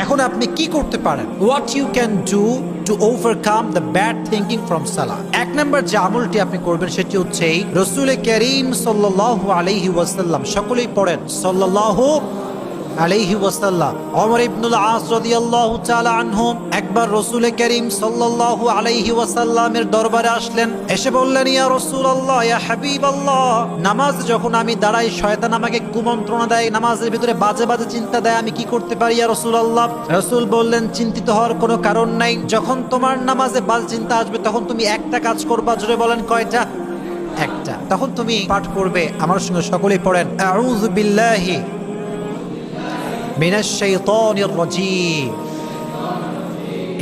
এখন আপনি কি করতে পারেন? What you can do to overcome the bad thinking from সালাহ। এক নম্বর যে আমলটি আপনি করবেন সেটি হচ্ছে রাসূল করিম সাল্লাল্লাহু আলাইহি ওয়াসাল্লাম, সকলেই পড়েন সাল্লাল্লাহু আলাইহি ওয়াসাল্লাম। ওমর ইবনুল আস রাদিয়াল্লাহু তাআলা আনহু একবার রাসূল করিম সাল্লাল্লাহু আলাইহি ওয়াসাল্লামের দরবারে আসলেন, এসে বললেন, ইয়া রাসূলুল্লাহ, ইয়া হাবিবাল্লাহ, নামাজ যখন আমি দাঁড়াই শয়তান আমাকে কুমন্ত্রণা দেয়, নামাজের ভিতরে বাজে বাজে চিন্তা দেয়, আমি কি করতে পারি ইয়া রাসূলুল্লাহ? রাসূল বললেন, চিন্তিত হওয়ার কোনো কারণ নাই। যখন তোমার নামাজে বাজে চিন্তা আসবে তখন তুমি একটা কাজ করবা। জোরে বলেন, কয়টা? একটা। তখন তুমি পাঠ করবে, আমার সঙ্গে সকলেই পড়েন, আউযু বিল্লাহি মিনাশ শাইতানির রাজীম।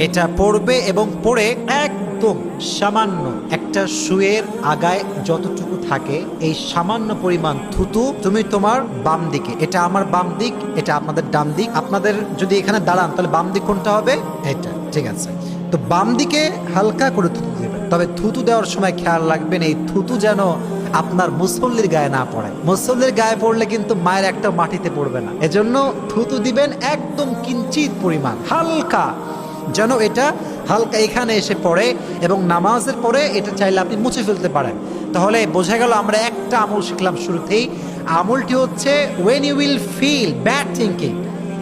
এটা পড়বে এবং পড়ে একদম সামান্য একটা সুয়ের আগায় যতটুকু থাকে এই সামান্য পরিমাণ থুতু তুমি তোমার বাম দিকে, এটা আমার বাম দিক, এটা আপনাদের ডান দিক, আপনাদের যদি এখানে দাঁড়ান তাহলে বাম দিক কোনটা হবে? এটা, ঠিক আছে। তো বাম দিকে হালকা করে থুতু দেবেন, তবে থুতু দেওয়ার সময় খেয়াল রাখবেন এই থুতু যেন আপনার মুসল্লির গায়ে না পড়ে। মুসল্লির গায়ে পড়লে কিন্তু মায়ের একটা মাটিতে পড়বে না, এজন্য থুতু দিবেন একদম কিঞ্চিত পরিমাণ, হালকা, যেন এটা হালকা এখানে এসে পড়ে। এবং নামাজের পরে এটা চাইলে আপনি মুছে ফেলতে পারেন। তাহলে বোঝা গেল আমরা একটা আমল শিখলাম শুরুতেই। আমলটি হচ্ছে when you will feel bad thinking,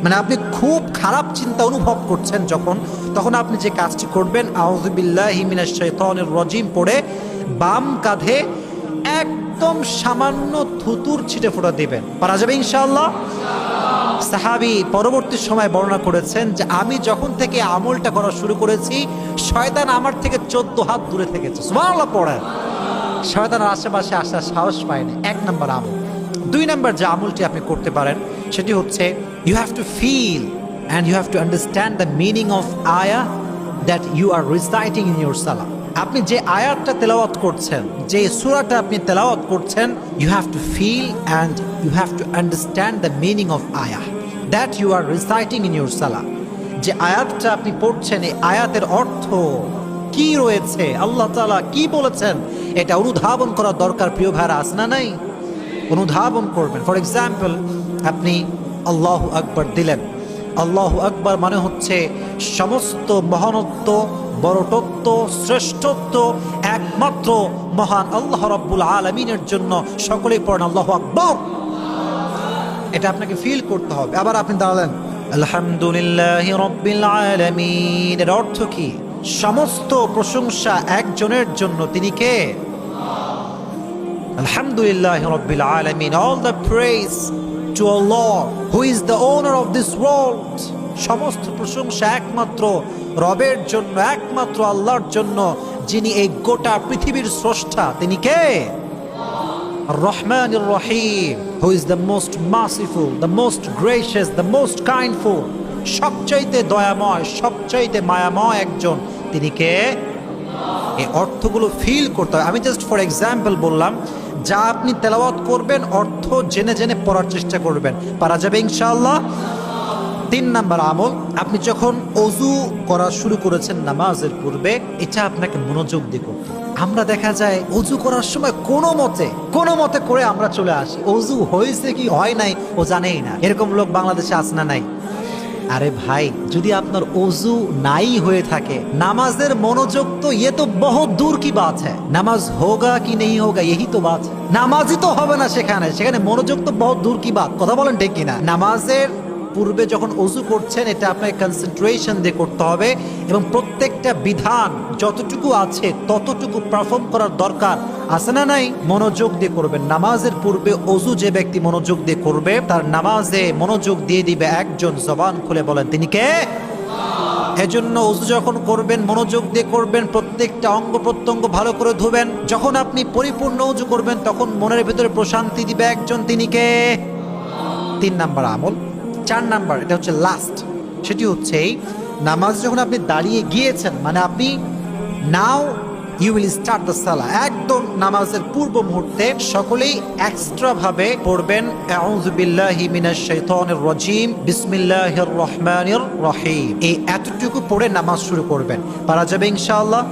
মানে আপনি খুব খারাপ চিন্তা অনুভব করছেন যখন, তখন আপনি যে কাজটি করবেন, আউযু বিল্লাহি মিনাশ শাইতানির রাজীম পড়ে বাম কাঁধে একদম সামান্য থুতুর ছিটে ফোঁটা দিবেন। পারা যাবে ইনশাআল্লাহ? সাহাবী পরবর্তী সময় বর্ণনা করেছেন যে আমি যখন থেকে আমলটা করা শুরু করেছি শয়তান আমার থেকে 14 হাত দূরে থেকেছে। সুবহানাল্লাহ পড়েন। শয়তানের আশেপাশে আসার সাহস পায় না। এক নম্বর আমল। দুই নম্বর যে আমলটি আপনি করতে পারেন সেটি হচ্ছে you have to feel and you have to understand the meaning of আয়া that you are reciting in your সালাহ। আপনি যে আয়াতটা তেলাওয়াত করছেন, যে সূরাটা আপনি তেলাওয়াত করছেন, you have to feel and you have to understand the meaning of আয়া that you are reciting in your সালাহ। যে আয়াতটা আপনি পড়ছেন এই আয়াতের অর্থ কি রয়েছে, আল্লাহ তাআলা কি বলেছেন, এটা অনুধাবন করার দরকার। প্রিয় ভাইরা, আছে না নাই? অনুধাবন করবেন। ফর এক্সাম্পল, আপনি আল্লাহু আকবার দিলেন। আল্লাহু আকবার মানে হচ্ছে সমস্ত মহানত্ব, বড়টত্ব, শ্রেষ্ঠত্ব একমাত্র মহান আল্লাহ রাব্বুল আলামিনের জন্য। সকলেই পড়েন আল্লাহু আকবার। এটা আপনাকে ফিল করতে হবে। আবার আপনি দাঁড়ালেন, আলহামদুলিল্লাহি রাব্বিল আলামিন। এর অর্থ কি? সমস্ত প্রশংসা একজনের জন্য, তিনি কে? Alhamdulillah Rabbil Alameen. All the praise to Allah who is the owner of this world. সমস্ত প্রশংসা একমাত্র রবের জন্য, একমাত্র আল্লাহর জন্য, যিনি এই গোটা পৃথিবীর স্রষ্টা। তিনি কে? Ar-Rahman Ar-Rahim, who is the most merciful, the most gracious, the most kindful. সবচাইতে দয়াময়, সবচাইতে মায়াময় একজন। তিনি কে? এই অর্থগুলো ফিল করতে হবে। আমি জাস্ট ফর এক্সাম্পল বললাম, যা আপনি তেলাওয়াত করবেন অর্থ জেনে জেনে পড়ার চেষ্টা করবেন। পারা যাবে ইনশাআল্লাহ? 3 নাম্বার আমল, আপনি যখন ওযু করা শুরু করেছেন নামাজের পূর্বে, এটা আপনাকে মনোযোগ দিয়ে করতে হবে। আমরা দেখা যায় ওযু করার সময় কোনো মতে করে আমরা চলে আসি, ওযু হয়েছে কি হয় নাই ও জানেই না। এরকম লোক বাংলাদেশে আছে না নাই? আরে ভাই, যদি আপনার ওযু নাই হয়ে থাকে, নামাজের মনোযোগ তো ये तो बहुत दूर की बात है। নামাজ होगा कि नहीं होगा यही तो बात है। নামাজই তো হবে না সেখানে মনোযোগ তো बहुत दूर की बात। কথা বলেন ঠিক কিনা? নামাজের পূর্বে যখন ওযু করছেন এটা আপনাকে কনসেন্ট্রেশন দিয়ে করতে হবে এবং প্রত্যেকটা বিধান যতটুকু আছে ততটুকু পারফর্ম করার দরকার আছে না নাই? মনোযোগ দিয়ে করবেন। নামাজের পূর্বে ওযু যে ব্যক্তি মনোযোগ দিয়ে করবে তার নামাজে মনোযোগ দিয়ে দিবে একজন। জবান খুলে বলেন, তিনি কে? এজন্য ওযু যখন করবেন মনোযোগ দিয়ে করবেন, প্রত্যেকটা অঙ্গ প্রত্যঙ্গ ভালো করে ধুবেন। যখন আপনি পরিপূর্ণ ওযু করবেন তখন মনের ভিতরে প্রশান্তি দিবে একজন, তিনি কে? 3 নাম্বার আমল। 4 নাম্বার, এটা হচ্ছে লাস্ট, সেটি হচ্ছে নামাজ যখন আপনি দাঁড়িয়ে গিয়েছেন, মানে আপনি now you will start the সালাহ, একদম নামাজের পূর্ব মুহূর্তে সকলেই এক্সট্রা ভাবে পড়বেন আউযু বিল্লাহি মিনাশ শাইতানির রাজীম বিসমিল্লাহির রহমানির রহিম। এই এতটুকু পড়ে নামাজ শুরু করবেন। পারা যাবে ইনশাআল্লাহ?